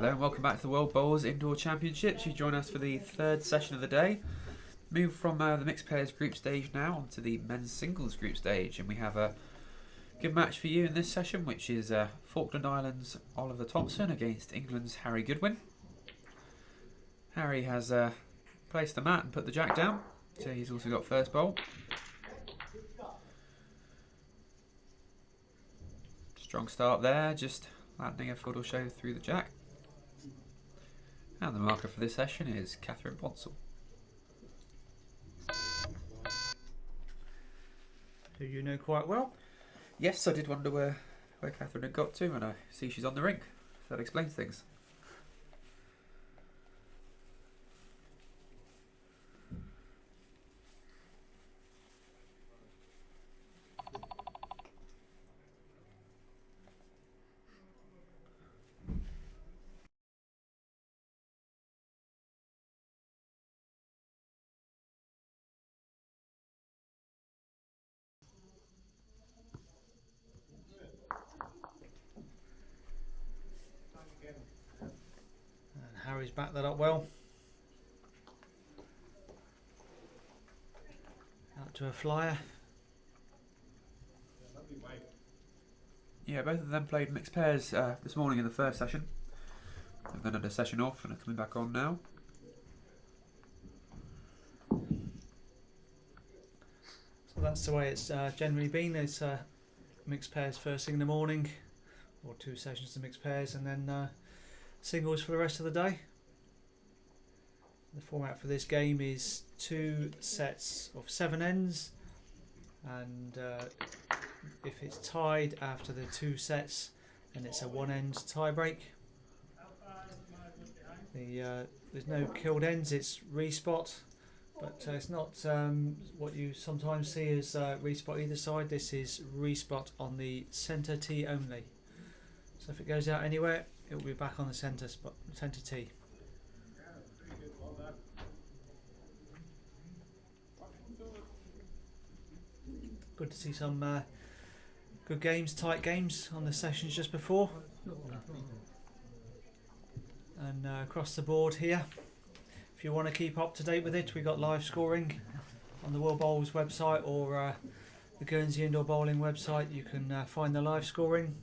Hello and welcome back to the World Bowls Indoor Championships. You join us for the third session of the day. Move from the mixed pairs group stage now onto the men's singles group stage, and we have a good match for you in this session, which is Falkland Islands' Oliver Thompson against England's Harry Goodwin. Harry has placed the mat and put the jack down, so he's also got first bowl. Strong start there, just landing a fuddle show through the jack. And the marker for this session is Catherine Ponsell, who you know quite well. Yes, I did wonder where Catherine had got to, and I see she's on the rink. So that explains things. And Harry's backed that up well. Out to a flyer. Yeah, both of them played mixed pairs this morning in the first session. They've then had a session off and are coming back on now. So that's the way it's generally been. It's mixed pairs first thing in the morning, or two sessions of mixed pairs, and then singles for the rest of the day. The format for this game is 2 sets of 7 ends, and if it's tied after the 2 sets, then it's a 1-end tie break. There's no killed ends, it's respot, but it's not what you sometimes see as respot either side. This is respot on the centre tee only. So if it goes out anywhere, it will be back on the centre tee. Good to see some good games, tight games on the sessions just before. And across the board here, if you want to keep up to date with it, we've got live scoring on the World Bowls website or the Guernsey Indoor Bowling website. You can find the live scoring.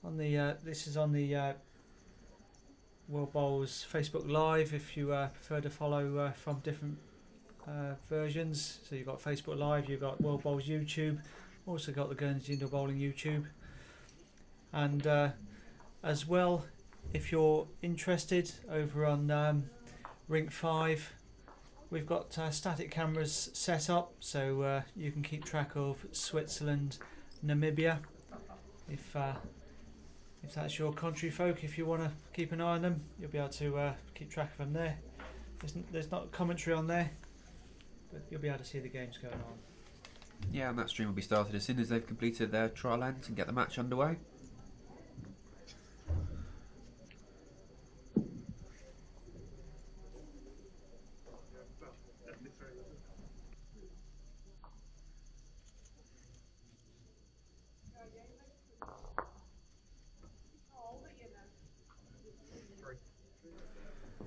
On the this is on the World Bowls Facebook Live if you prefer to follow from different versions. So you've got Facebook Live, you've got World Bowls YouTube, also got the Guernsey Indoor Bowling YouTube. And as well, if you're interested, over on Rink 5, we've got static cameras set up, so you can keep track of Switzerland, Namibia. If that's your country folk, if you want to keep an eye on them, you'll be able to keep track of them there. There's not commentary on there, but you'll be able to see the games going on. Yeah, and that stream will be started as soon as they've completed their trial ends and get the match underway.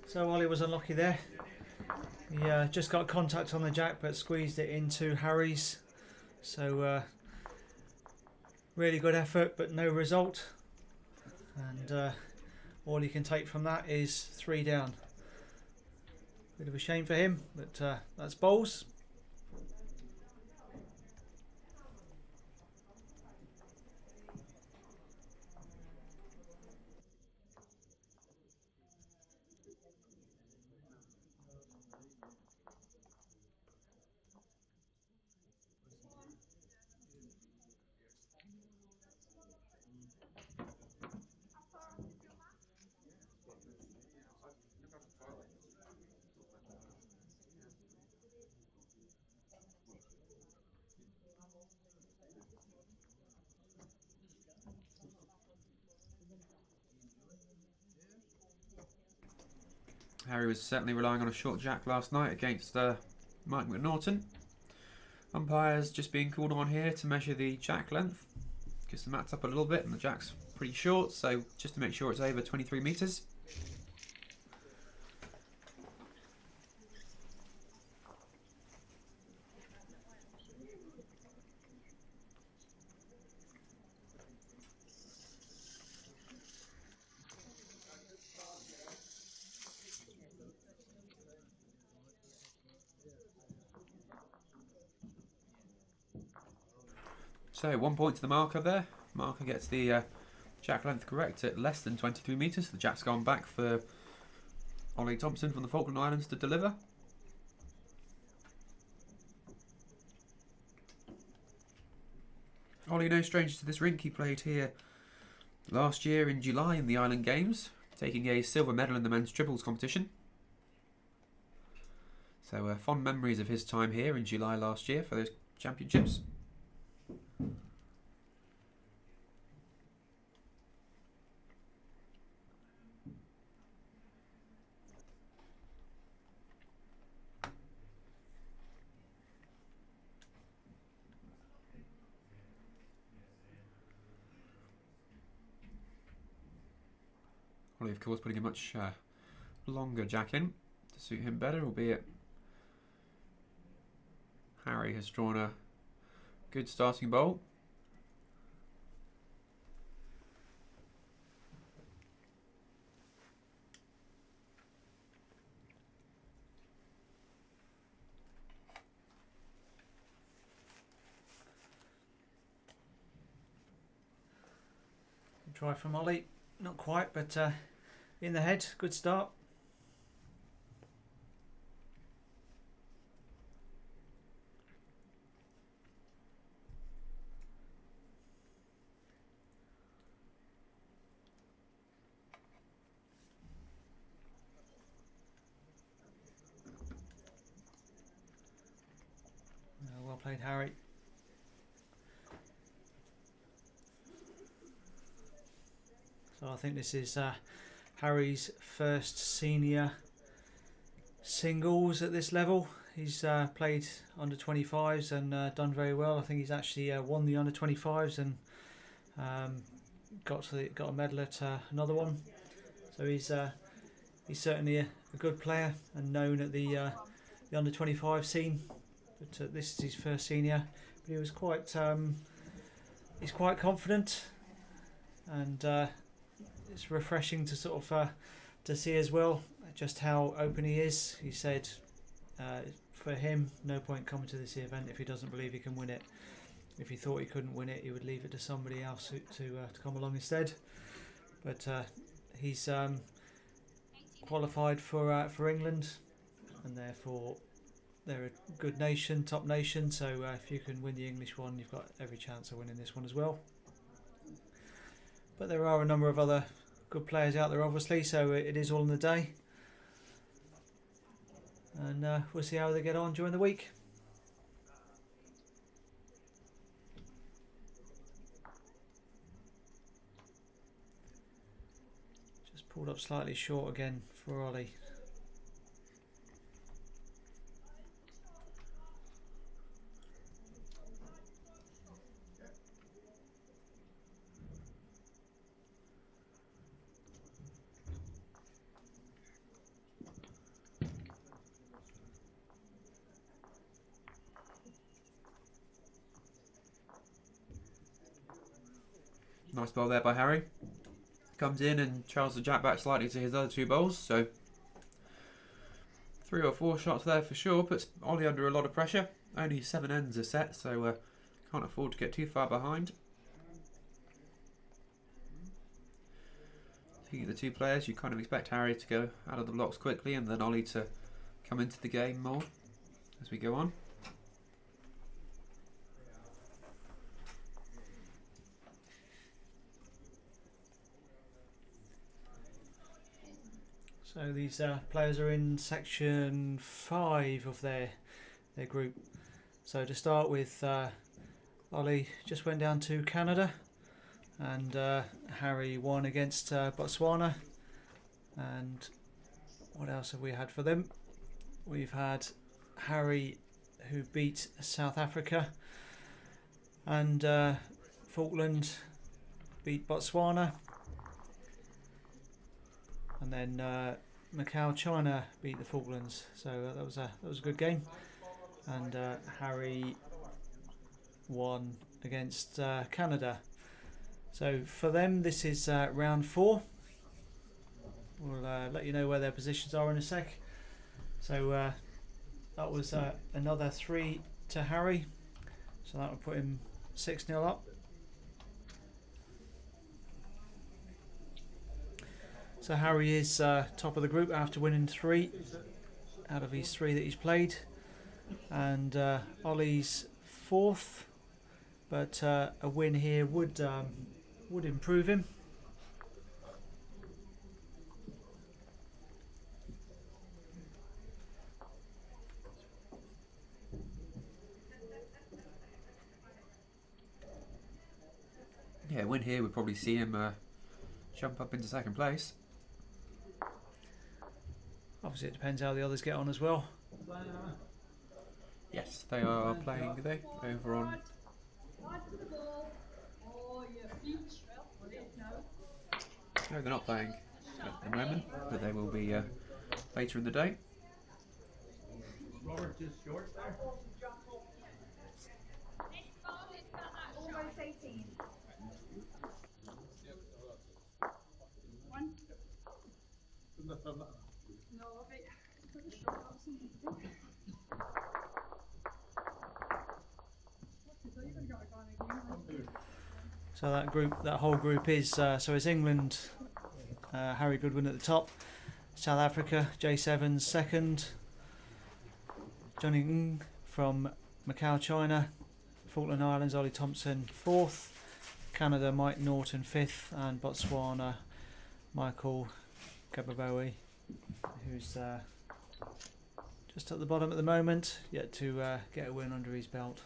So Ollie was unlucky there. He just got contact on the jack but squeezed it into Harry's. So really good effort but no result. And all you can take from that is 3 down. Bit of a shame for him, but that's bowls. Harry was certainly relying on a short jack last night against Mike McNaughton. Umpires just being called on here to measure the jack length. Because the mat's up a little bit and the jack's pretty short, so just to make sure it's over 23 metres. So 1 point to the marker there. Marker gets the jack length correct at less than 23 metres. The jack's gone back for Ollie Thompson from the Falkland Islands to deliver. Ollie, no stranger to this rink. He played here last year in July in the Island Games, taking a silver medal in the men's triples competition. So fond memories of his time here in July last year for those championships. Ollie, of course, putting a much longer jack in to suit him better, albeit Harry has drawn a good starting bowl. Try from Ollie, not quite, but in the head, good start. Well played, Harry. So I think this is Harry's first senior singles at this level. He's played under 25s and done very well. I think he's actually won the under 25s and got a medal at another one. So he's certainly a good player and known at the under 25 scene. But this is his first senior. But he was he's quite confident, and it's refreshing to sort of to see as well just how open he is. He said for him, no point coming to this event if he doesn't believe he can win it. If he thought he couldn't win it, he would leave it to somebody else to come along instead. But he's qualified for England, and therefore they're a good nation, top nation. So if you can win the English one, you've got every chance of winning this one as well. But there are a number of other good players out there, obviously, so it is all in the day. And we'll see how they get on during the week. Just pulled up slightly short again for Ollie. Nice ball there by Harry. Comes in and trails the jack back slightly to his other two bowls, so 3 or 4 shots there for sure. Puts Ollie under a lot of pressure. Only 7 ends are set, so can't afford to get too far behind. Looking at the two players, you kind of expect Harry to go out of the blocks quickly and then Ollie to come into the game more as we go on. So these players are in section 5 of their group. So to start with, Ollie just went down to Canada, and Harry won against Botswana. And what else have we had for them? We've had Harry, who beat South Africa, and Falkland beat Botswana, and then Macau, China beat the Falklands. So that was a good game, and Harry won against Canada. So for them, this is round 4. We'll let you know where their positions are in a sec. So that was another 3 to Harry. So that will put him 6-0 up. So Harry is top of the group after winning 3 out of his 3 that he's played, and Ollie's 4th, but a win here would improve him. Yeah, win here would probably see him jump up into 2nd place. Obviously, it depends how the others get on as well. Yes, they are playing, are they? Over on. No, they're not playing at the moment, but they will be later in the day. Robert just short there. Almost 18. One. No, wait. So that whole group is so it's England, Harry Goodwin at the top, South Africa, J7's 2nd, Johnny Ng from Macau, China, Falkland Islands, Ollie Thompson 4th, Canada, Mike Norton 5th, and Botswana, Michael Gababoe, who's just at the bottom at the moment, yet to get a win under his belt.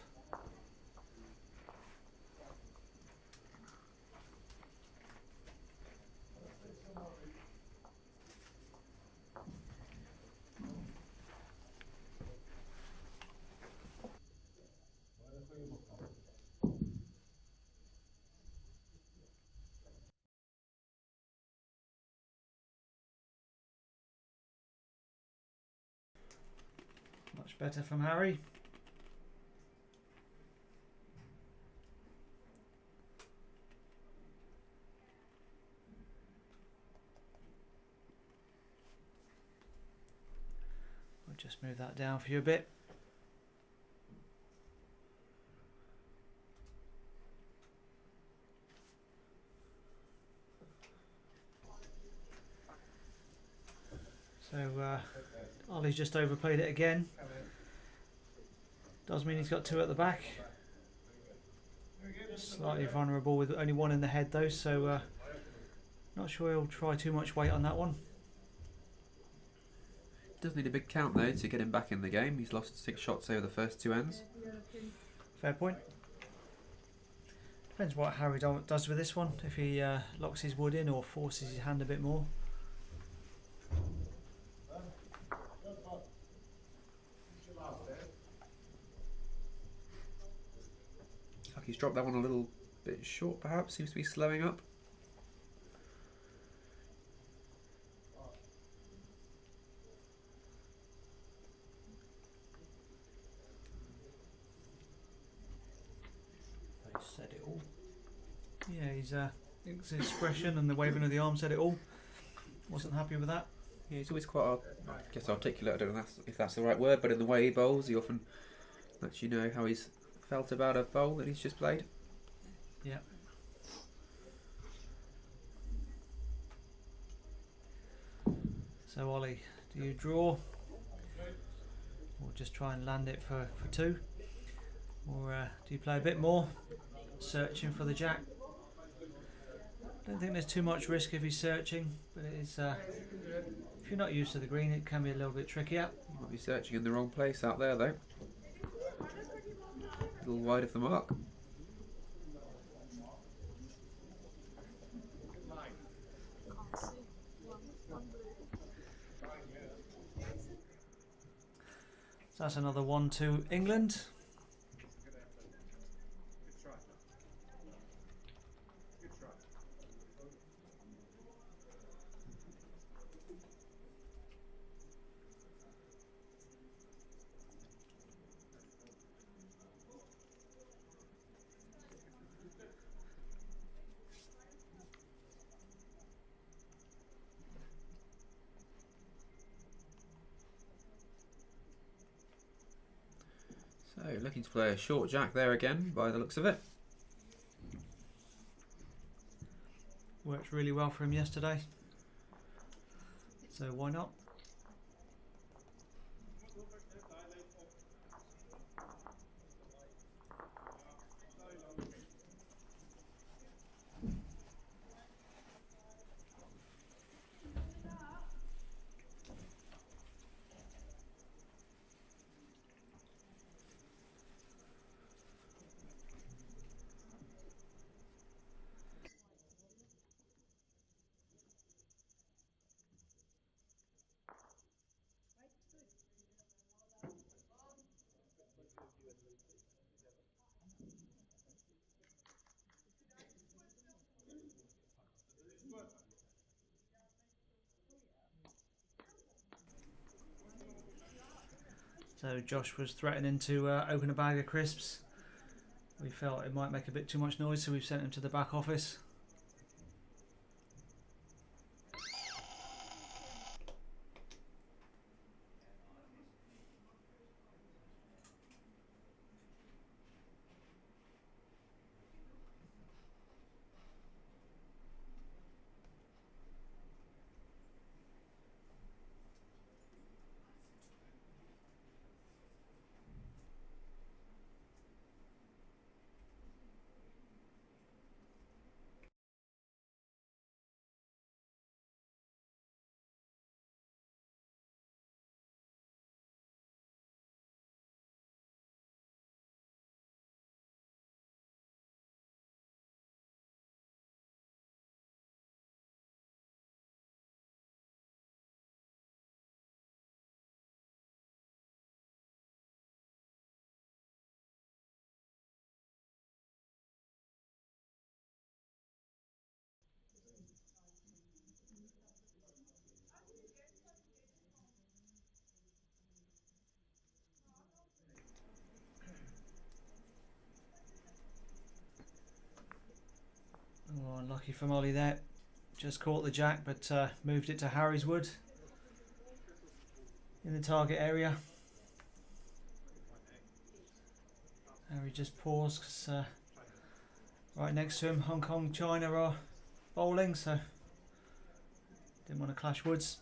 Much better from Harry. I'll just move that down for you a bit. So Ollie's just overplayed it again. Does mean he's got 2 at the back. Slightly vulnerable with only 1 in the head though, so not sure he'll try too much weight on that one. Does need a big count though to get him back in the game. He's lost 6 shots over the first 2 ends. Fair point. Depends what Harry does with this one. If he locks his wood in or forces his hand a bit more. Like he's dropped that one a little bit short perhaps. Seems to be slowing up. Said it all. Yeah, his expression and the waving of the arm said it all. Wasn't happy with that. Yeah, he's always quite, I guess, articulate. I don't know if that's the right word, but in the way he bowls, he often lets you know how he's felt about a bowl that he's just played. Yeah. So Ollie, do you draw? Or just try and land it for 2? Or do you play a bit more? Searching for the jack? Don't think there's too much risk if he's searching, but it is, if you're not used to the green, it can be a little bit trickier. He might be searching in the wrong place out there though. A little wide of the mark. So that's another 1-2 England. looking to play a short jack there again, by the looks of it. Worked really well for him yesterday, so why not? So Josh was threatening to open a bag of crisps. We felt it might make a bit too much noise, so we've sent him to the back office. Oh, unlucky for Molly there. Just caught the jack, but moved it to Harry's wood in the target area. Harry just paused because right next to him, Hong Kong, China are bowling, so didn't want to clash woods.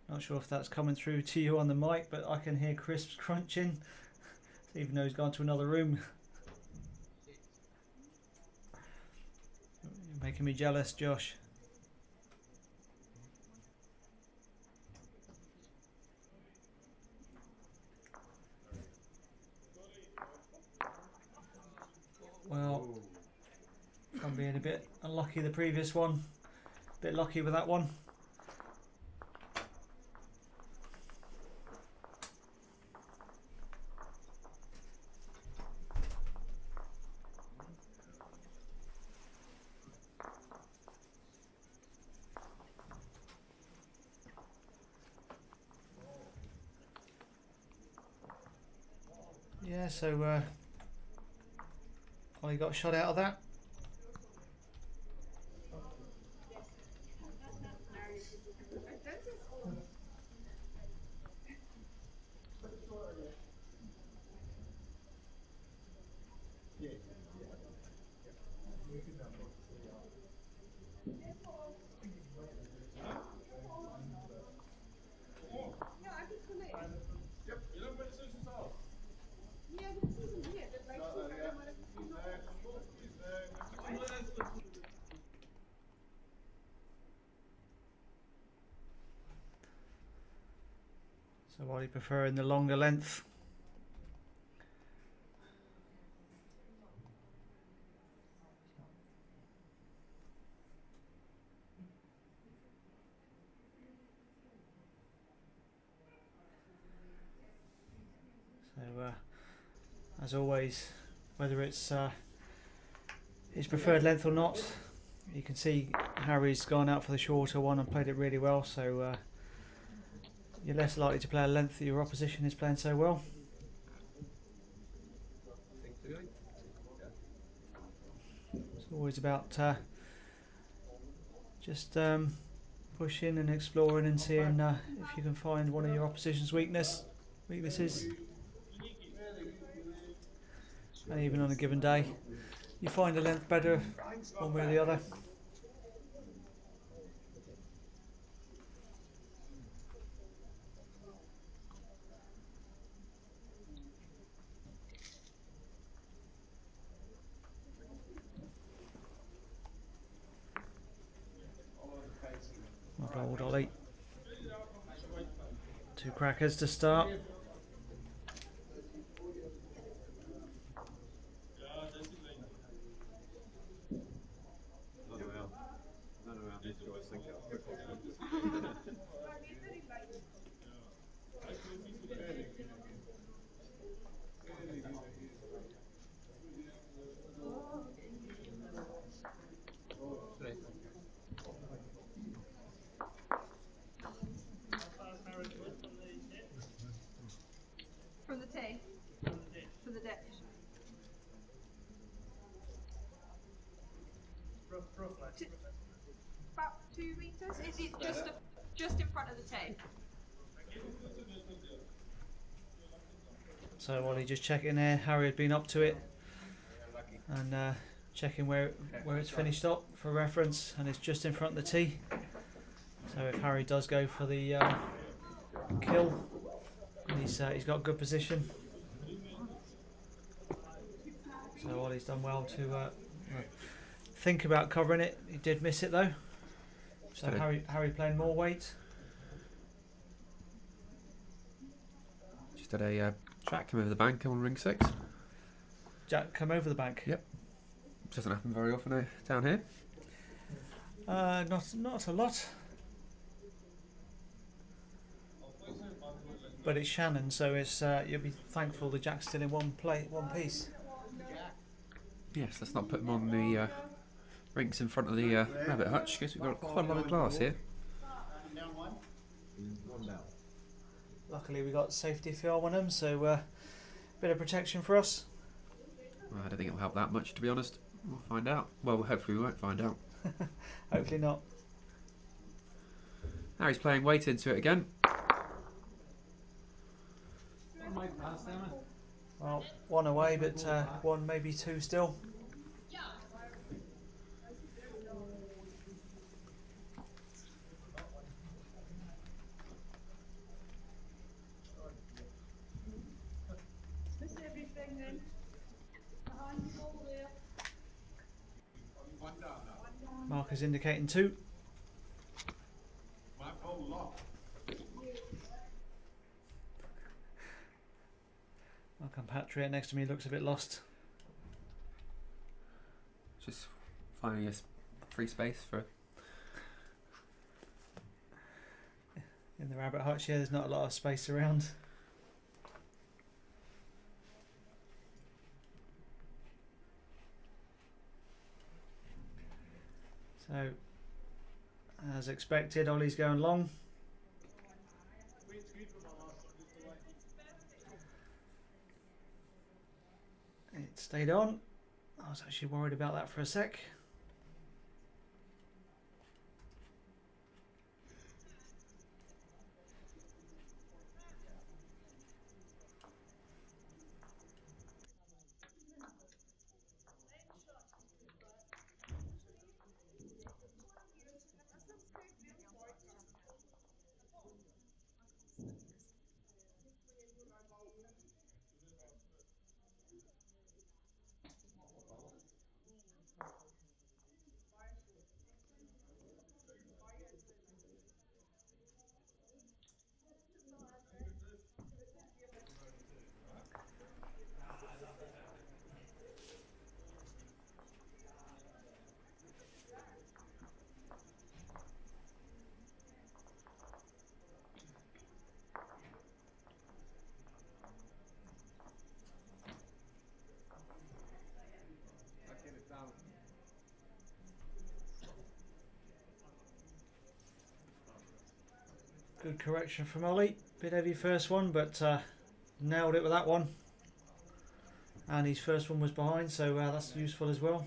Not sure if that's coming through to you on the mic, but I can hear crisps crunching, even though he's gone to another room. You're making me jealous, Josh. Well, I'm being a bit unlucky the previous one. A bit lucky with that one. Yeah, so I got shot out of that. So while you preferring the longer length. So as always, whether it's his preferred length or not, you can see Harry's gone out for the shorter one and played it really well, so you're less likely to play a length that your opposition is playing so well. It's always about Just pushing and exploring and seeing if you can find one of your opposition's weaknesses. And even on a given day, you find a length better one way or the other. Old Ollie. 2 crackers to start. From the tee? From the deck? About 2 metres? Is it just in front of the tee? So Ollie just checking there, Harry had been up to it and checking where it's finished up for reference, and it's just in front of the tee. So if Harry does go for the kill, he's got good position. So Ollie's done well to think about covering it. He did miss it though. So Harry playing more weight. Just had a Jack come over the bank on ring 6. Jack come over the bank. Yep. Doesn't happen very often down here. Not a lot. But it's Shannon, so it's you'll be thankful the Jack's still in one piece. Yes, let's not put them on the rinks in front of the rabbit hutch, because we've got quite a lot of glass here. Luckily we got safety film on them, so bit of protection for us. Well, I don't think it'll help that much, to be honest. We'll find out. Well, hopefully we won't find out. Hopefully not. Harry's playing weight into it again. Well, 1 away, but 1, maybe 2 still. Marker's indicating 2. My compatriot next to me looks a bit lost. Just finding a free space for... In the rabbit hutch here, there's not a lot of space around. So, as expected, Ollie's going long. It stayed on. I was actually worried about that for a sec. Good correction from Ollie. Bit heavy first one, but nailed it with that one. And his first one was behind, so that's useful as well.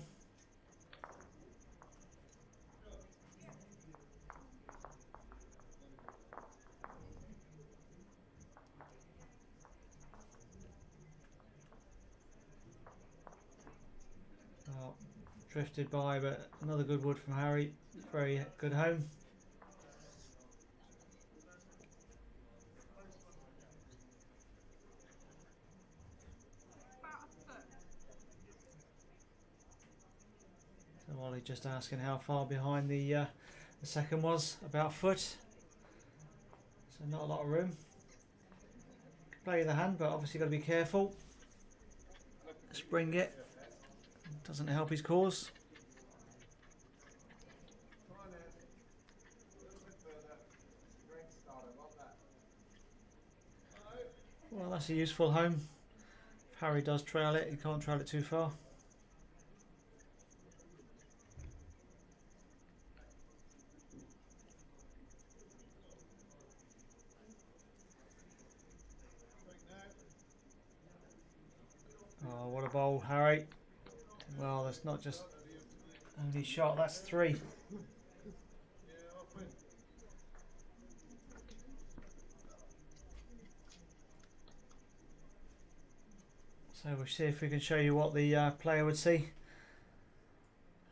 drifted by, but another good wood from Harry. Very good home. About a foot. So Ollie just asking how far behind the second was. About a foot. So not a lot of room. Play the hand, but obviously got to be careful. Spring it. Doesn't help his cause. Well, that's a useful home. If Harry does trail it, he can't trail it too far. Oh, what a bowl, Harry. Well, that's not just only shot, that's 3. So we'll see if we can show you what the player would see.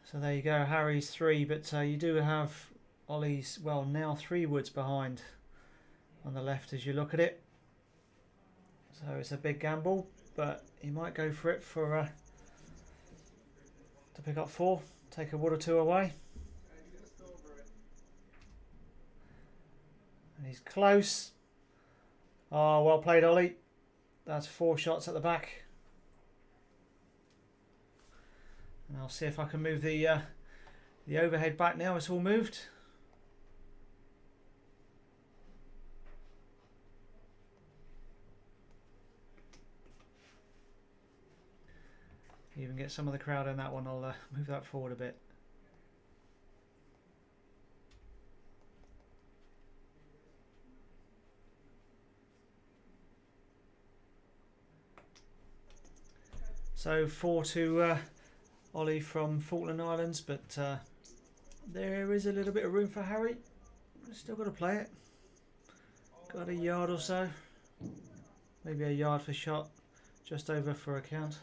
So there you go, Harry's 3, but you do have Ollie's, well, now 3 woods behind on the left as you look at it. So it's a big gamble, but he might go for it for to pick up 4, take a wood or 2 away. And he's close. Oh, well played, Ollie. That's 4 shots at the back. And I'll see if I can move the overhead back now. It's all moved. Even get some of the crowd in that one. I'll move that forward a bit. So 4 to Ollie from Falkland Islands, but there is a little bit of room for Harry. Still got to play it. Got a yard or so. Maybe a yard for shot. Just over for a count.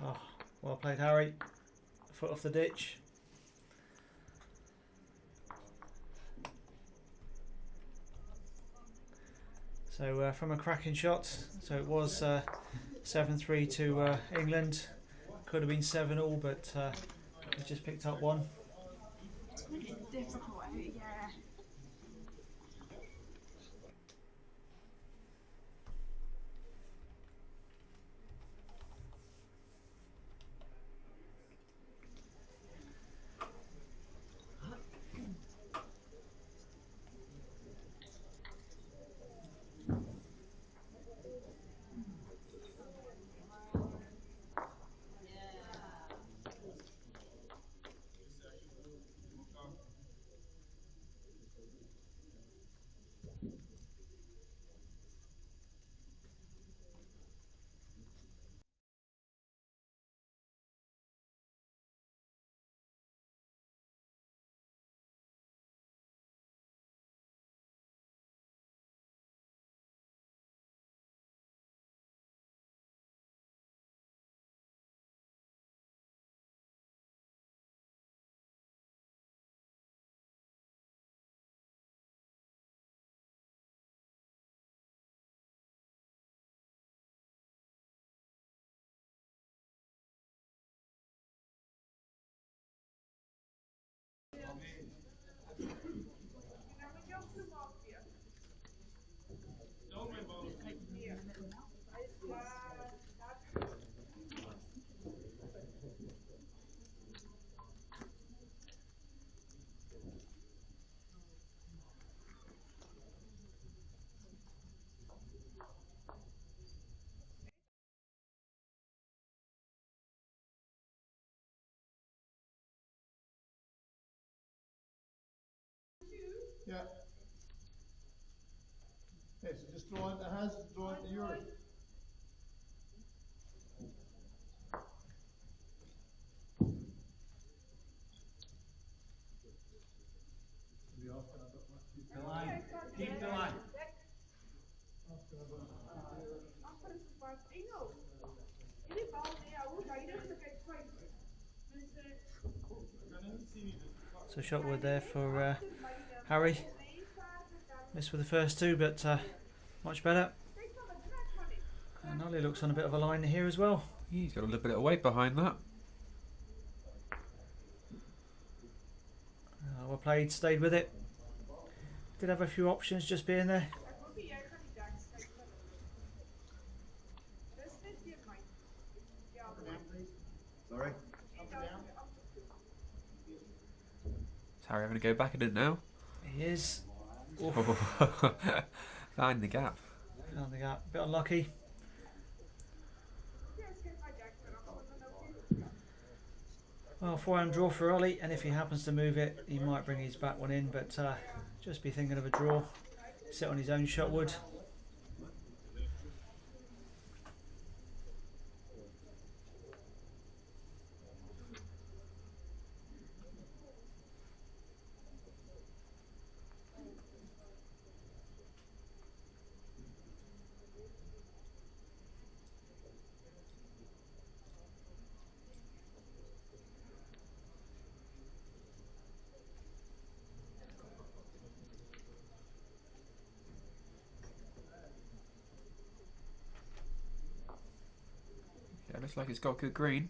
Oh, well played, Harry. Foot off the ditch. So from a cracking shot, so it was 7-3 to England. Could have been 7-all, but he just picked up 1. It's really difficult, yeah. Yeah. Okay, so just draw into hands, draw into yours. The line. Keep the line. So shot wood there for Harry. Missed with the first two, but much better. And Ollie looks on a bit of a line here as well. He's got a little bit of weight behind that. Well played, stayed with it. Did have a few options just being there. Sorry. Is Harry having to go back at it now? He is. Find the gap. Found the gap. Bit unlucky. Well, 4-hand draw for Ollie, and if he happens to move it, he might bring his back one in, but just be thinking of a draw. Sit on his own shot wood. Yeah, looks like it's got good green.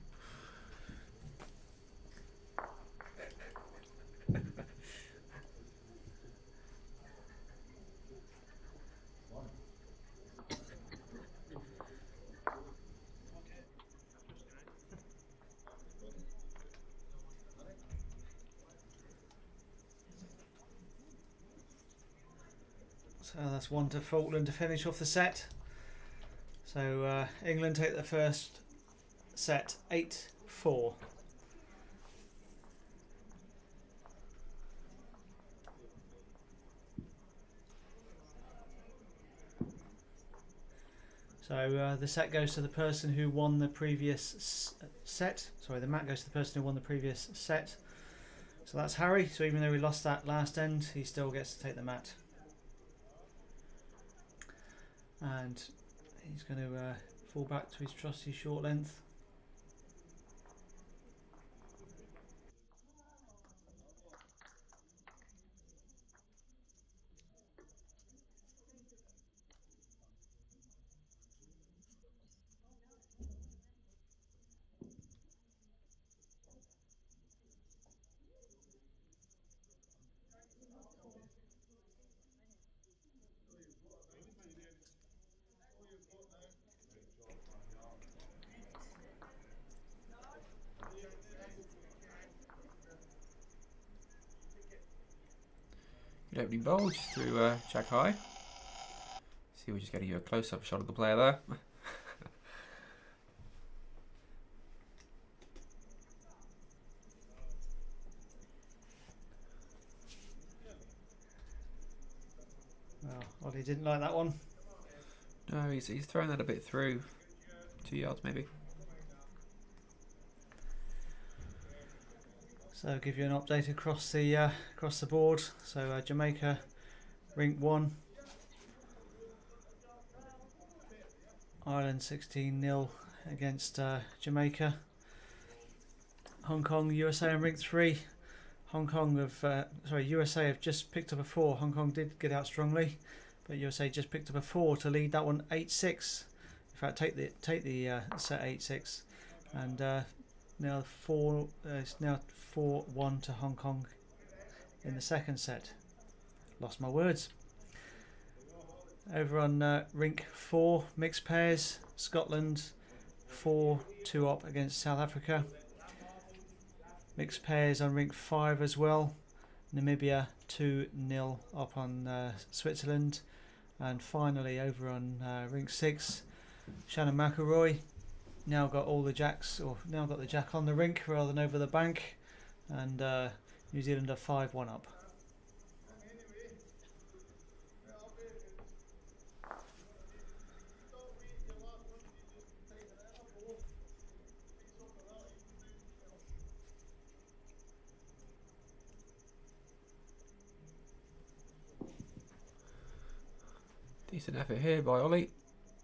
So that's one to Falkland to finish off the set. So England take the first set 8-4. So the set goes to the person who won the previous set. Sorry, the mat goes to the person who won the previous set. So that's Harry. So even though he lost that last end, he still gets to take the mat. And he's going to fall back to his trusty short length. Good opening bowl just through Jack High. See, we're just getting you a close-up shot of the player there. Well, Ollie didn't like that one. No, he's thrown that a bit through. 2 yards maybe. So I'll give you an update across the board. So Jamaica, rink 1. Ireland 16-0 against Jamaica. Hong Kong, USA on rink 3. USA have just picked up a 4. Hong Kong did get out strongly, but USA just picked up a 4 to lead that one 8-6. In fact, take the set 8-6, and now it's now 4-1 to Hong Kong in the second set. Lost my words. Over on rink 4, mixed pairs, Scotland 4-2 up against South Africa. Mixed pairs on rink 5 as well. Namibia 2-0 up on Switzerland. And finally over on rink 6, Shannon McElroy now got all the jacks, or now got the jack on the rink rather than over the bank, and New Zealand are 5-1 up. Decent effort here by Ollie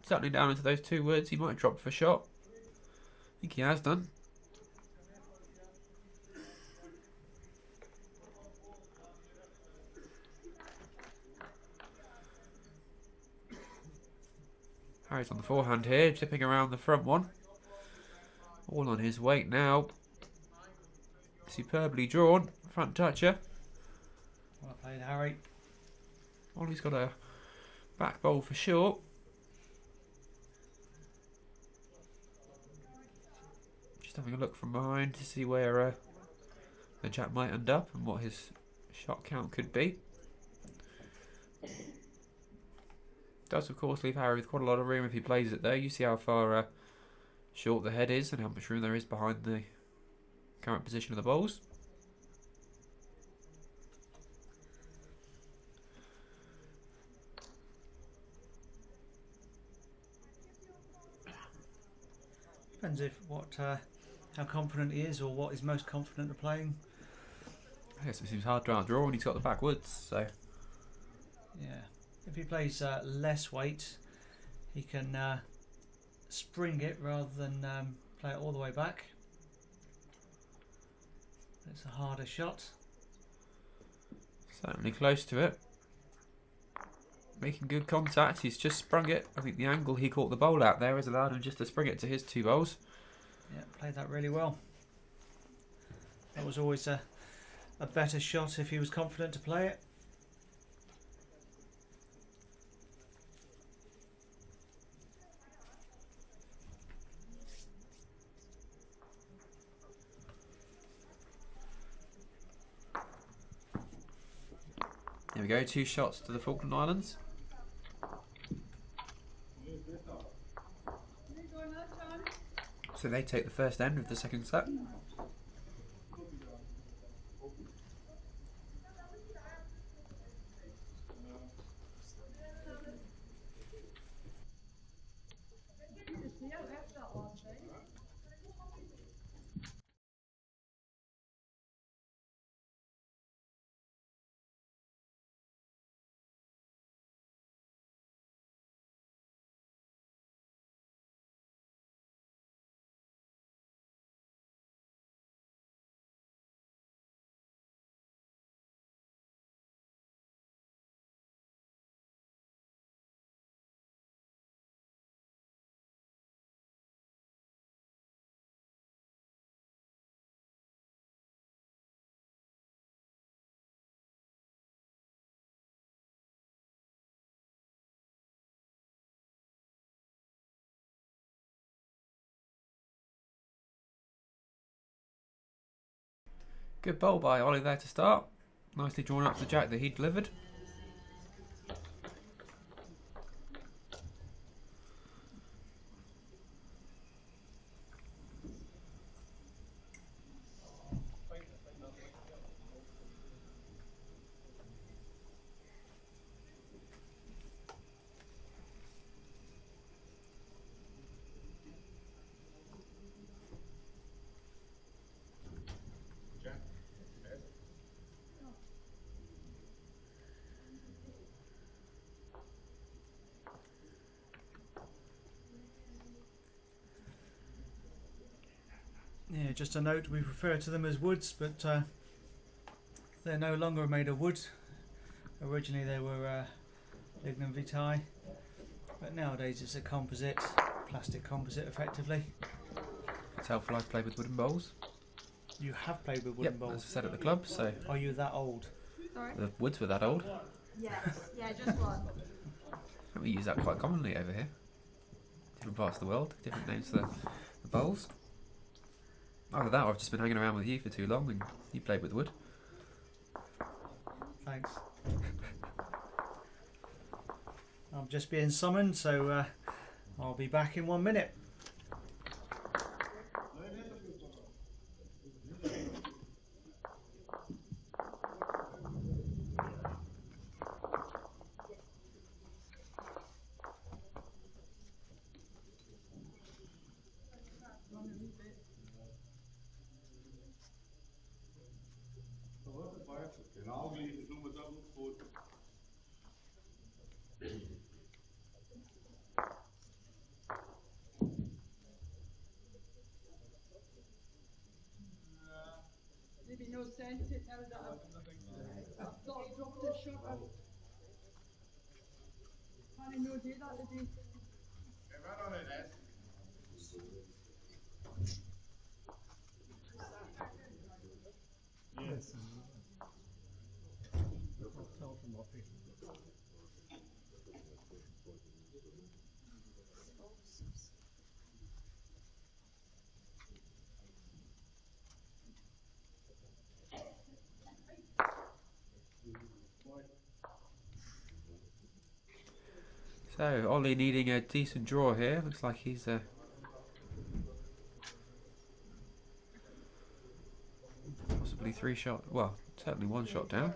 settling down into those 2 woods. He might drop for shot. I think he has done. Harry's on the forehand here, tipping around the front one. All on his weight now. Superbly drawn, front toucher. Well played, Harry. Ollie's got a back bowl for short. Just having a look from behind to see where the jack might end up and what his shot count could be. Does of course leave Harry with quite a lot of room if he plays it there. You see how far short the head is and how much room there is behind the current position of the bowls. Depends if how confident he is or what he's most confident of playing. I guess it seems hard to outdraw when he's got the backwoods, so Yeah. If he plays less weight, he can spring it rather than play it all the way back. It's a harder shot. certainly close to it. Making good contact, he's just sprung it. I think the angle he caught the bowl out there has allowed him just to spring it to his 2 bowls. Yeah, played that really well. That was always a better shot if he was confident to play it. There we go, 2 shots to the Falkland Islands. So they take the first end of the second set. Good bowl by Ollie there to start. Nicely drawn up to the jack that he delivered. Yeah, just a note, we refer to them as woods, but they're no longer made of wood. Originally they were lignum vitae, but nowadays it's a composite, plastic composite effectively. It's helpful I've played with wooden bowls. You have played with wooden Yep, bowls? as I said at the club, so Are you that old? Sorry? the woods were that old. Yes. Yeah, just one. And we use that quite commonly over here. Different parts of the world, different names for the bowls. Either that or I've just been hanging around with you for too long and you played with wood. Thanks. I'm just being summoned, so I'll be back in 1 minute. Genau wie ich nur mit dem Foto. Yes. So Ollie needing a decent draw here. Looks like he's possibly 3 shot. Well, certainly 1 shot down.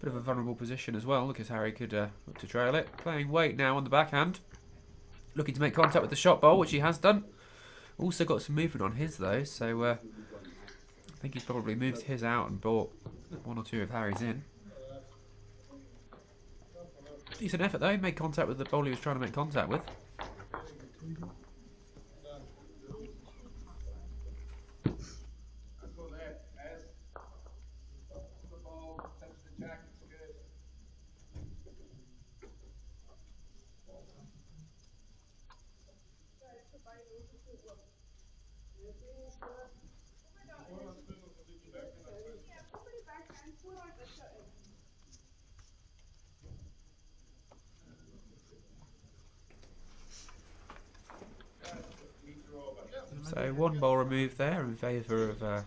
Bit of a vulnerable position as well. Look as Harry could look to trail it. Playing weight now on the backhand. Looking to make contact with the shot bowl, which he has done. Also got some movement on his though, so I think he's probably moved his out and brought 1 or 2 of Harry's in. Decent effort though. Made contact with the bowl he was trying to make contact with. So 1 ball removed there in favour of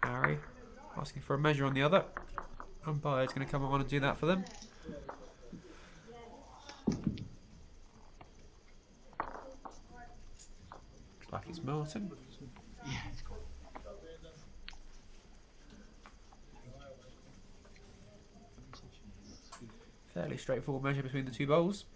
Harry. Asking for a measure on the other. Umpire's going to come on and do that for them. Looks like it's Martin. Fairly straightforward measure between the 2 bowls.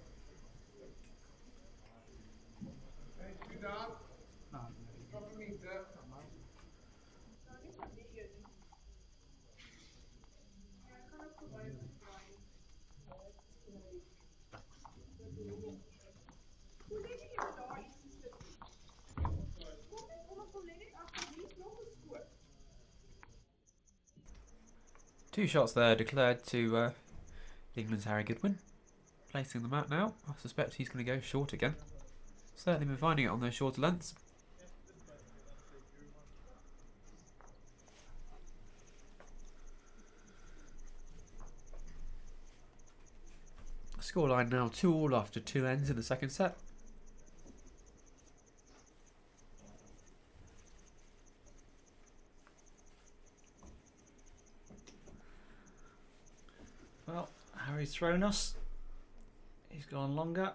Two shots there declared to England's Harry Goodwin. Placing the mat now. I suspect he's going to go short again. Certainly been finding it on those shorter lengths. Scoreline now 2-2 after 2 ends in the second set. Well, Harry's thrown us. He's gone longer.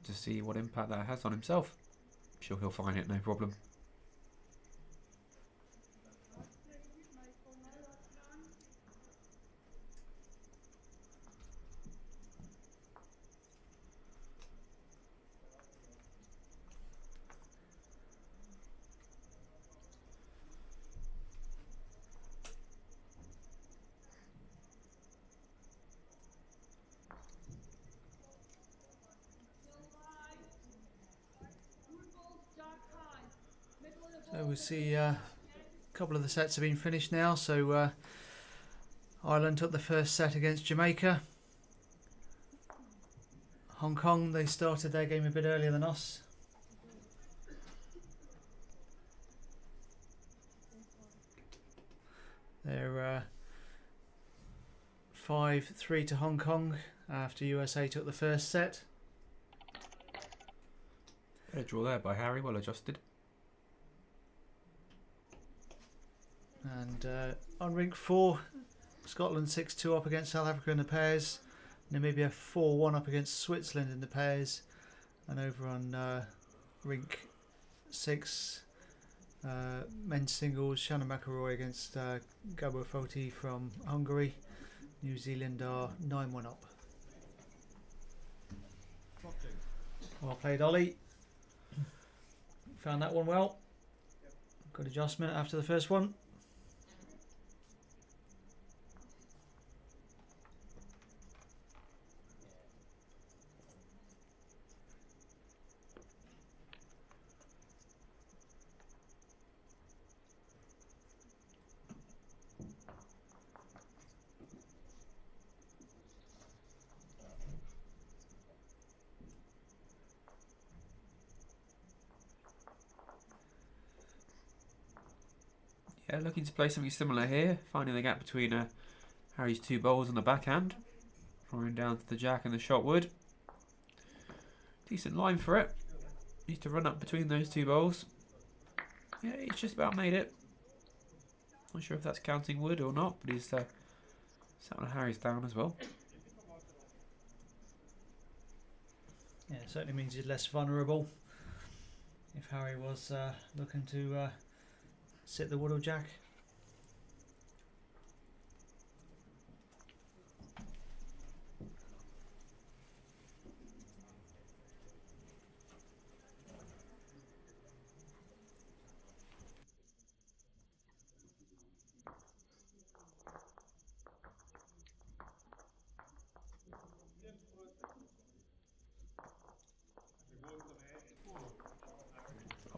To see what impact that has on himself. I'm sure he'll find it no problem. So we'll see a couple of the sets have been finished now. So Ireland took the first set against Jamaica. Hong Kong, they started their game a bit earlier than us. They're 5-3 to Hong Kong after USA took the first set. A draw there by Harry, well adjusted. And on rink 4, Scotland 6-2 up against South Africa in the pairs. Namibia 4-1 up against Switzerland in the pairs. And over on rink 6, men's singles, Shannon McElroy against Gabor Foti from Hungary. New Zealand are 9-1 up. Well played, Ollie. Found that one well. Good adjustment after the first one. Yeah, looking to play something similar here, finding the gap between Harry's two bowls on the backhand, drawing down to the jack and the shot wood. Decent line for it. Needs to run up between those two bowls. Yeah, he's just about made it. Not sure if that's counting wood or not, but he's sat on Harry's down as well. Yeah, it certainly means he's less vulnerable. If Harry was looking to sit the wood or jack.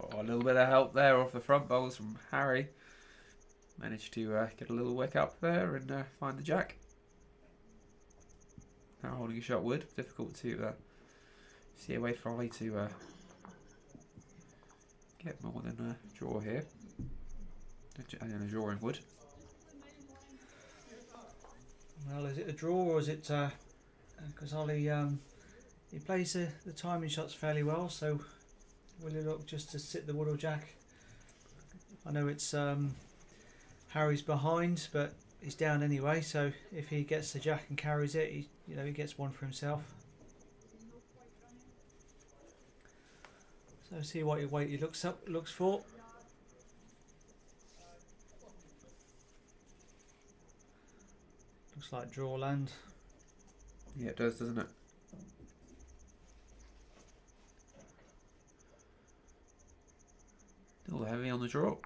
Oh, a little bit of help there off the front bowls from Harry. Managed to get a little wick up there and find the jack. Now holding a shot wood. Difficult to see a way for Ollie to get more than a draw here. And a draw in wood. Well, is it a draw or is it... because Ollie, he plays the timing shots fairly well, so will he look just to sit the wood or jack? I know it's Harry's behind, but he's down anyway, so if he gets the jack and carries it, he gets one for himself. So see what weight he looks for. Looks like draw land. Yeah, it does, doesn't it? A little heavy on the draw.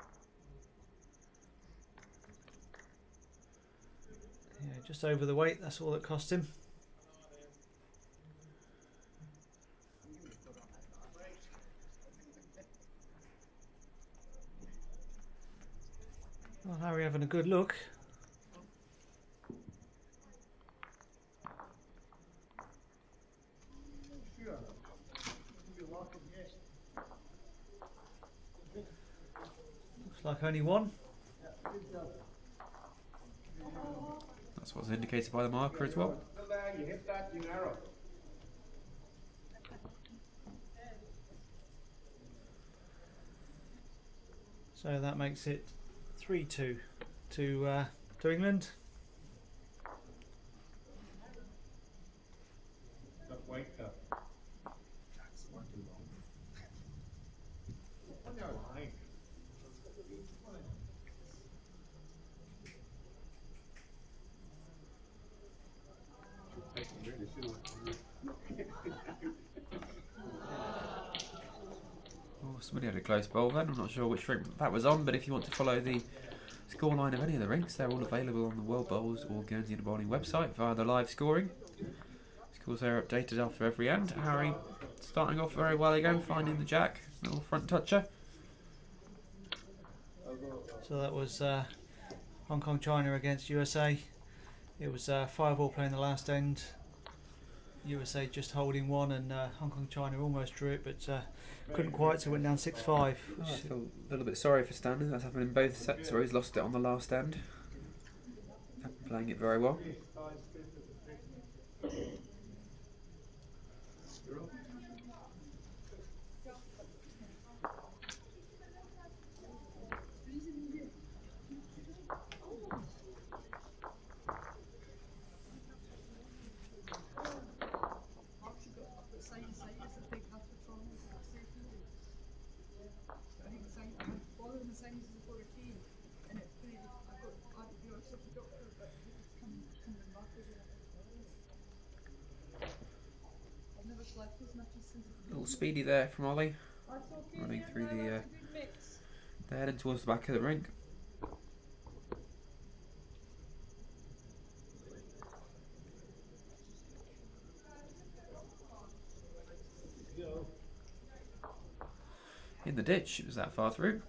Yeah, just over the weight, that's all that cost him. Well, Harry having a good look. Looks like only one. That's what's indicated by the marker as well. You hit that, you narrow. So that makes it 3-2 to England. That white cup. That's one too long. On your line. Oh, somebody had a close bowl then. I'm not sure which rink that was on, but if you want to follow the scoreline of any of the rinks, they're all available on the World Bowls or Guernsey and Bowling website via the live scoring. Scores are updated after every end. Harry starting off very well again, finding the jack, little front toucher. So that was Hong Kong China against USA. It was 5-all playing the last end. USA just holding one, and Hong Kong China almost drew it, but couldn't quite, so it went down 6-5. Oh, I feel a little bit sorry for Stanley. That's happened in both sets where he's lost it on the last end. Playing it very well. A little speedy there from Ollie, running through the heading towards the back of the rink. In the ditch, it was that far through.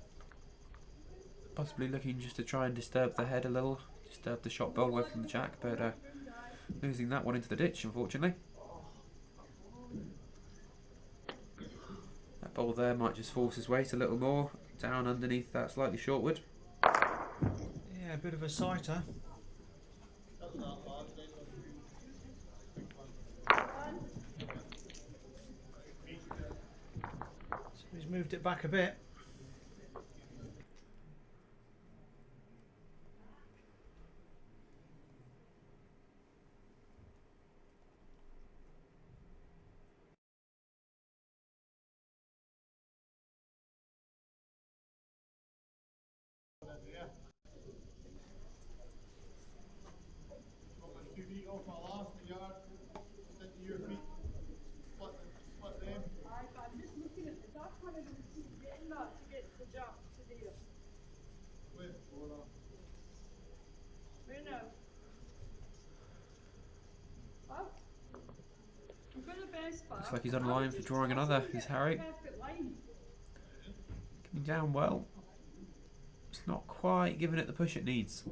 Possibly looking just to try and disturb the head a little, disturb the shot bowl away from the jack, but losing that one into the ditch, unfortunately. That bowl there might just force his weight a little more down underneath that slightly short wood. a bit of a sighter. So he's moved it back a bit. I'm just looking at the dark one and getting that to get the jump to there. Where now? Oh. We've got the best part. Looks like he's on line for drawing another. Is Harry Perfect line. coming down well? It's not quite giving it the push it needs.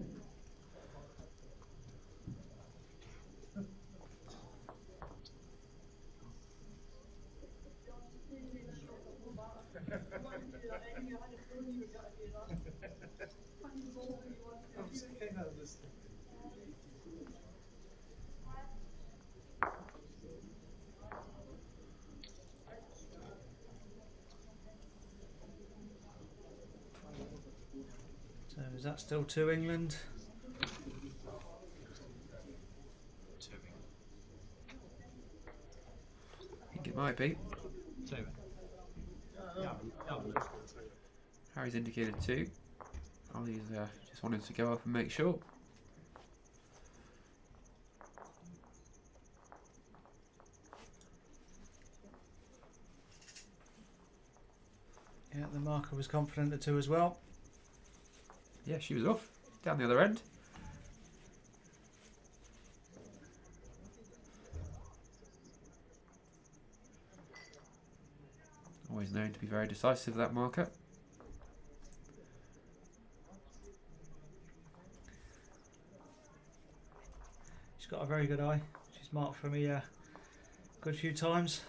So is that still 2 England? I think it might be. Harry's indicated 2. Ollie's just wanted to go up and make sure. Yeah, the marker was confident at 2 as well. Yeah, she was off. Down the other end. Always known to be very decisive, that marker. She's got a very good eye. She's marked for me a good few times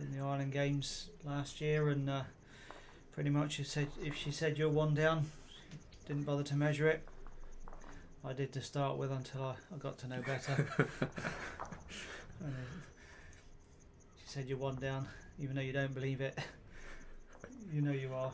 in the Ireland Games last year, and pretty much if she said you're 1 down, didn't bother to measure it. I did to start with until I got to know better. And, she said you're 1 down, even though you don't believe it. You know you are.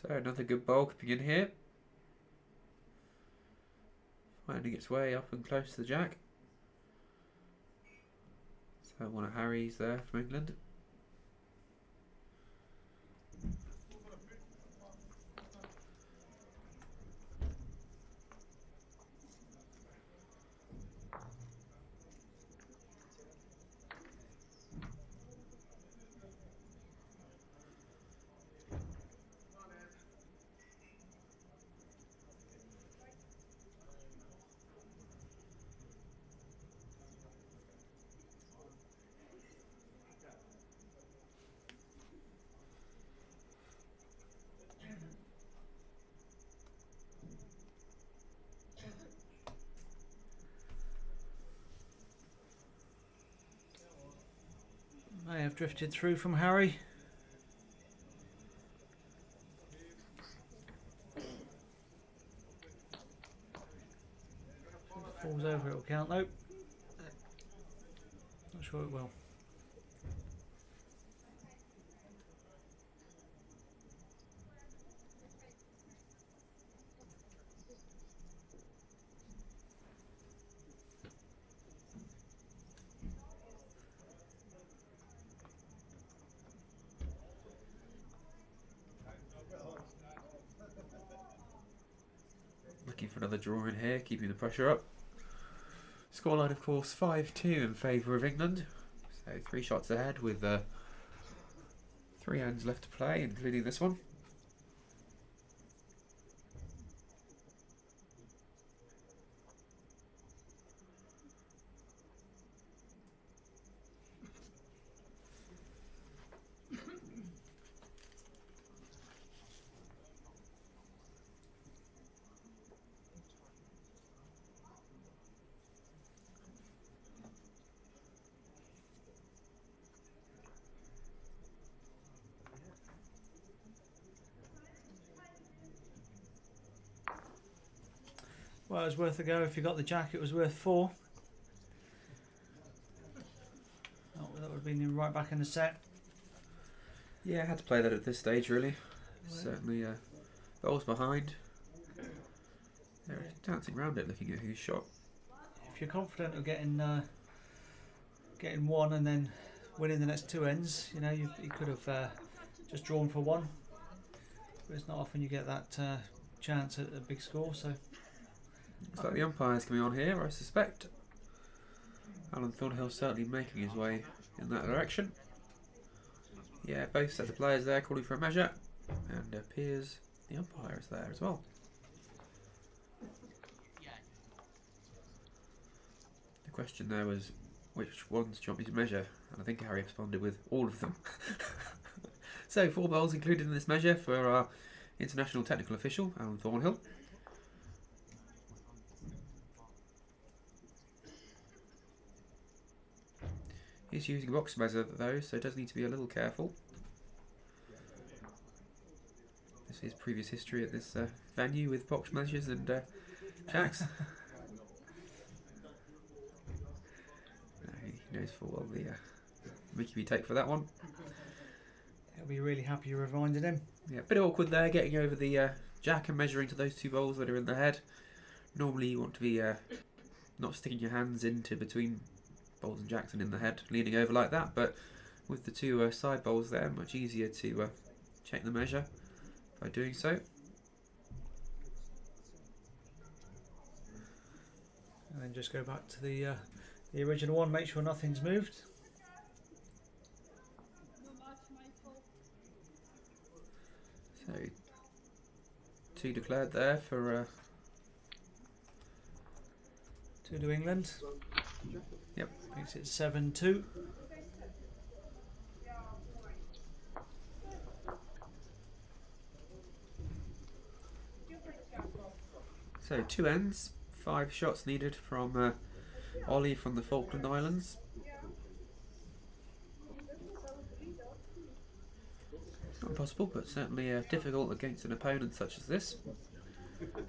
So another good bowl coming in here. Finding its way up and close to the jack. So one of Harry's there from England. May have drifted through from Harry. If it falls over, it'll count though. Not sure it will. looking for another draw in here, keeping the pressure up. Scoreline, of course, 5-2 in favour of England. So 3 shots ahead with 3 hands left to play, including this one. Well, it was worth a go. If you got the jack, it was worth 4. Oh, that would have been right back in the set. Yeah, I had to play that at this stage, really. Certainly, goals behind. They're dancing around it, looking at who's shot. If you're confident of getting one and then winning the next 2 ends, you know, you could have just drawn for 1. But it's not often you get that chance at a big score. So Looks like the umpire's coming on here, I suspect. Alan Thornhill certainly making his way in that direction. Yeah, both sets of players there calling for a measure, and it appears the umpire is there as well. The question there was, which ones do you want me to measure? And I think Harry responded with all of them. So 4 bowls included in this measure for our international technical official, Alan Thornhill. He's using a box measure though, so does need to be a little careful. This is previous history at this venue with box measures and jacks. He knows full well the Mickey we take for that one. he'll be really happy you reminded him. Yeah, a bit awkward there, getting over the jack and measuring to those 2 bowls that are in the head. Normally you want to be not sticking your hands into between bowls and jacks and in the head, leaning over like that, but with the 2 side bowls there, much easier to check the measure by doing so. And then just go back to the original one, make sure nothing's moved. So 2 declared there for 2 to England. Yep. Makes it 7-2. So 2 ends, 5 shots needed from Ollie from the Falkland Islands. Not impossible, but certainly difficult against an opponent such as this.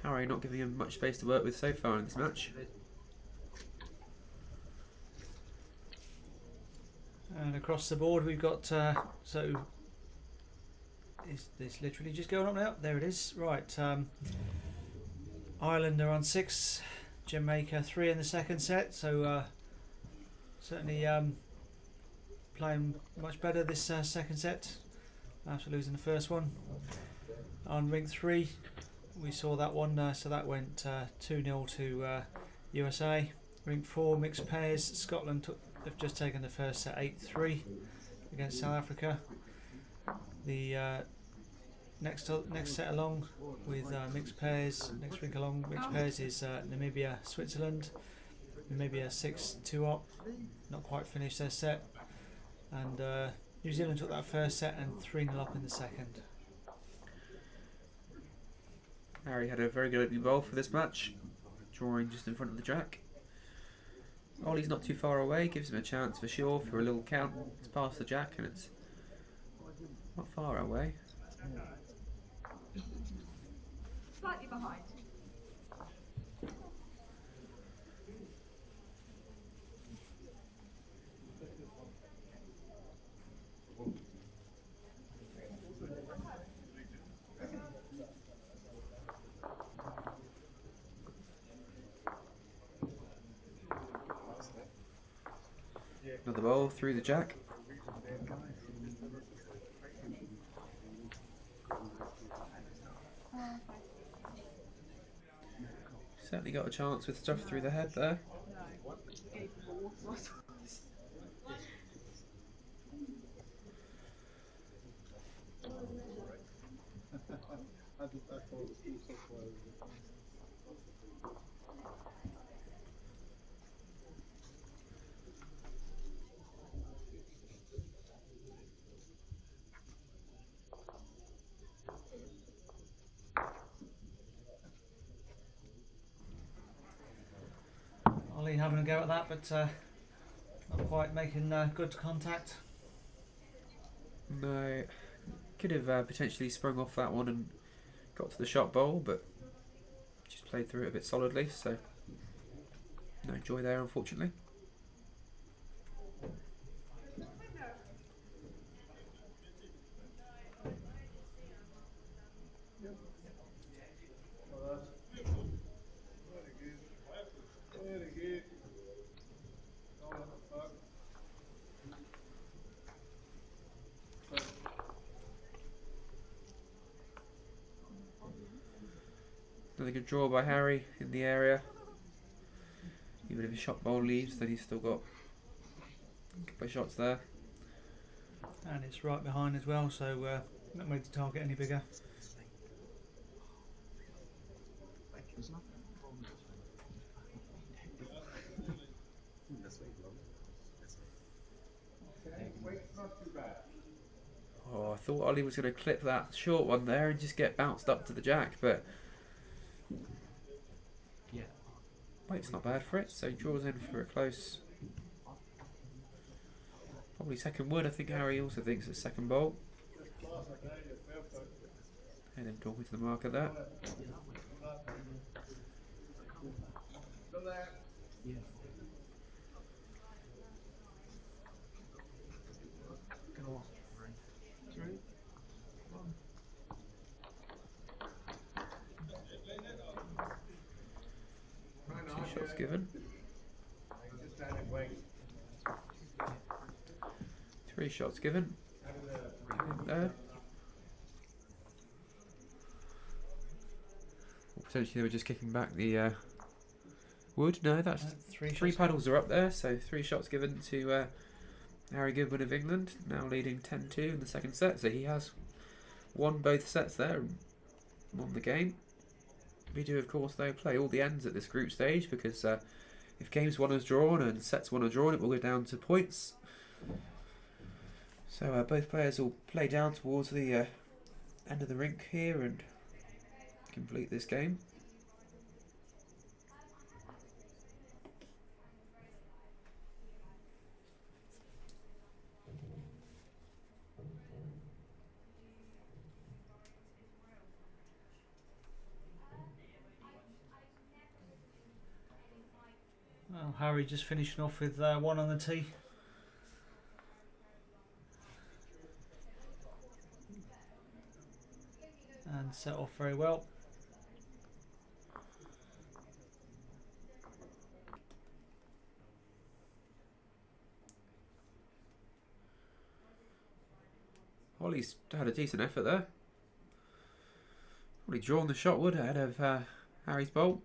Harry not giving him much space to work with so far in this match. And across the board we've got, so is this literally just going up now? There it is. Right, Ireland are on 6, Jamaica 3 in the second set, so certainly playing much better this second set after losing the first one. On ring 3 we saw that one, so that went 2-0 to USA. Ring 4 mixed pairs, Scotland they've just taken the first set 8-3 against South Africa. The next set along with mixed pairs, next ring along mixed pairs is Namibia Switzerland. Namibia 6-2 up, not quite finished their set, and New Zealand took that first set and 3-0 up in the second. Harry had a very good opening bowl for this match, drawing just in front of the jack. Ollie's not too far away, gives him a chance for sure for a little count. It's past the jack and it's not far away. Slightly behind. Another bowl through the jack. Certainly got a chance with stuff through the head there. No. Gave him a water bottle. I thought it was too so close. Ollie having a go at that, but not quite making good contact. No, could have potentially sprung off that one and got to the shot bowl, but just played through it a bit solidly, so no joy there, unfortunately. Very good. Another good draw by Harry in the area. Even if his shot bowl leaves, then he's still got a couple of shots there. And it's right behind as well, so not made the target any bigger. Oh, I thought Ollie was going to clip that short one there and just get bounced up to the jack, but weight's not bad for it, so he draws in for a close. Probably second wood. I think Harry also thinks it's second bowl. And then talking to the marker there. Two shots given. Three shots given. There. Or potentially they were just kicking back the wood. No, that's three paddles are up there, so 3 shots given to Harry Goodwin of England, now leading 10-2 in the second set. So he has won both sets there and won the game. We do, of course, though, play all the ends at this group stage because if games 1 is drawn and sets 1 are drawn, it will go down to points. So both players will play down towards the end of the rink here and complete this game. Well, Harry just finishing off with 1 on the tee. And set off very well. Ollie's had a decent effort there. Probably drawn the shot wood ahead of Harry's bowl.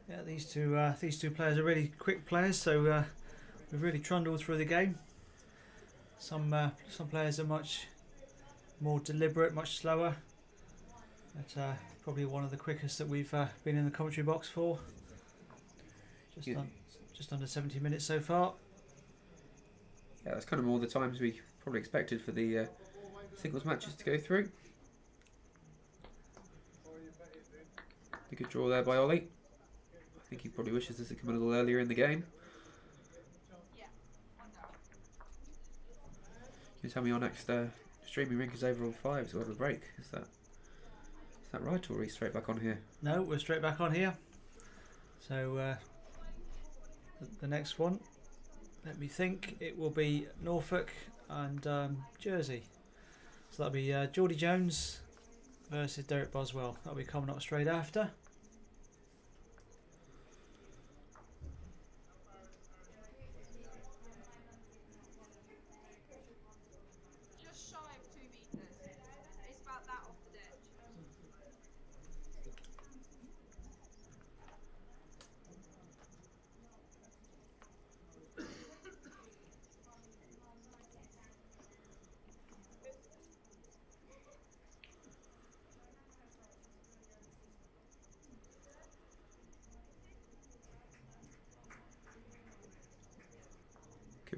Yeah, these two players are really quick players, so we've really trundled through the game. Some players are much more deliberate, much slower. But probably one of the quickest that we've been in the commentary box for. Just under 70 minutes so far. Yeah, that's kind of more the times we probably expected for the singles matches to go through. A good draw there by Ollie. I think he probably wishes this had come a little earlier in the game. Can you tell me our next streaming rink is over on 5, so we'll have a break. Is that right, or are we straight back on here? No, we're straight back on here. So the next one, let me think, it will be Norfolk and Jersey. So that'll be Geordie Jones versus Derek Boswell. That'll be coming up straight after.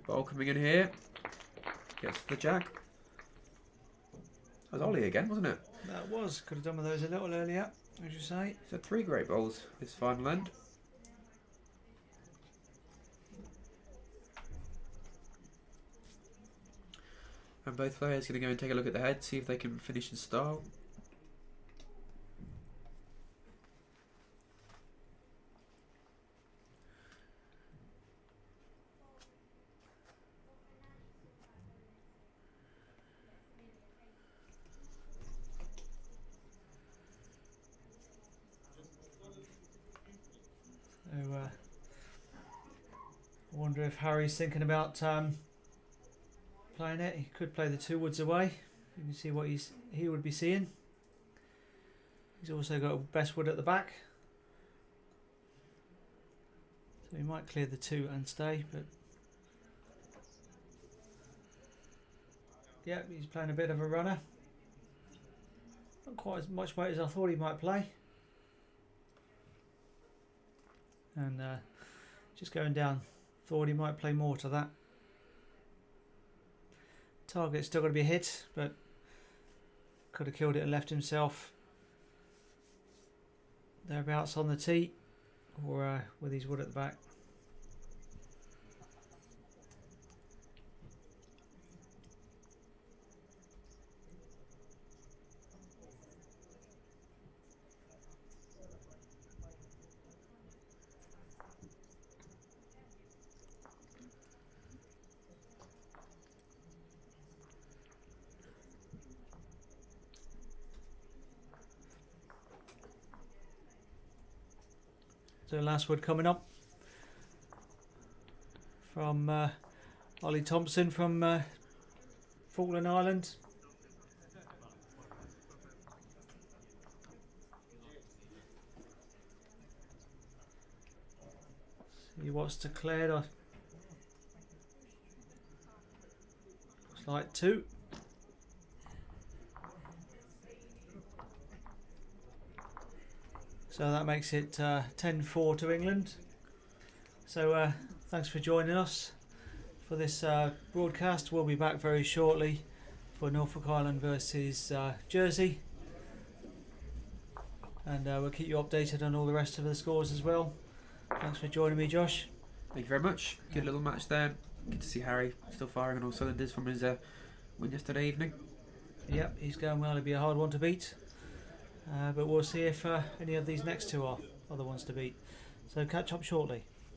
Good ball coming in here. Gets the jack. That was Ollie again, wasn't it? That was. Could have done with those a little earlier, as you say. So 3 great bowls this final end. And both players going to go and take a look at the head, see if they can finish in style. So, I wonder if Harry's thinking about playing it. He could play the 2 woods away. You can see what he would be seeing. He's also got a best wood at the back. So he might clear the 2 and stay, but yeah, he's playing a bit of a runner. Not quite as much weight as I thought he might play. And just going down, thought he might play more to that. Target's still got to be hit, but could have killed it and left himself thereabouts on the tee, or with his wood at the back. So last wood coming up from Ollie Thompson from Falkland Islands. See what's declared. Looks like 2. So that makes it 10-4 to England. So thanks for joining us for this broadcast. We'll be back very shortly for Norfolk Island versus Jersey. And we'll keep you updated on all the rest of the scores as well. Thanks for joining me, Josh. Thank you very much. Good little match there. Good to see Harry still firing on all cylinders from his win yesterday evening. Yep, he's going well. It'll be a hard one to beat. But we'll see if any of these next 2 are the ones to beat. So catch up shortly.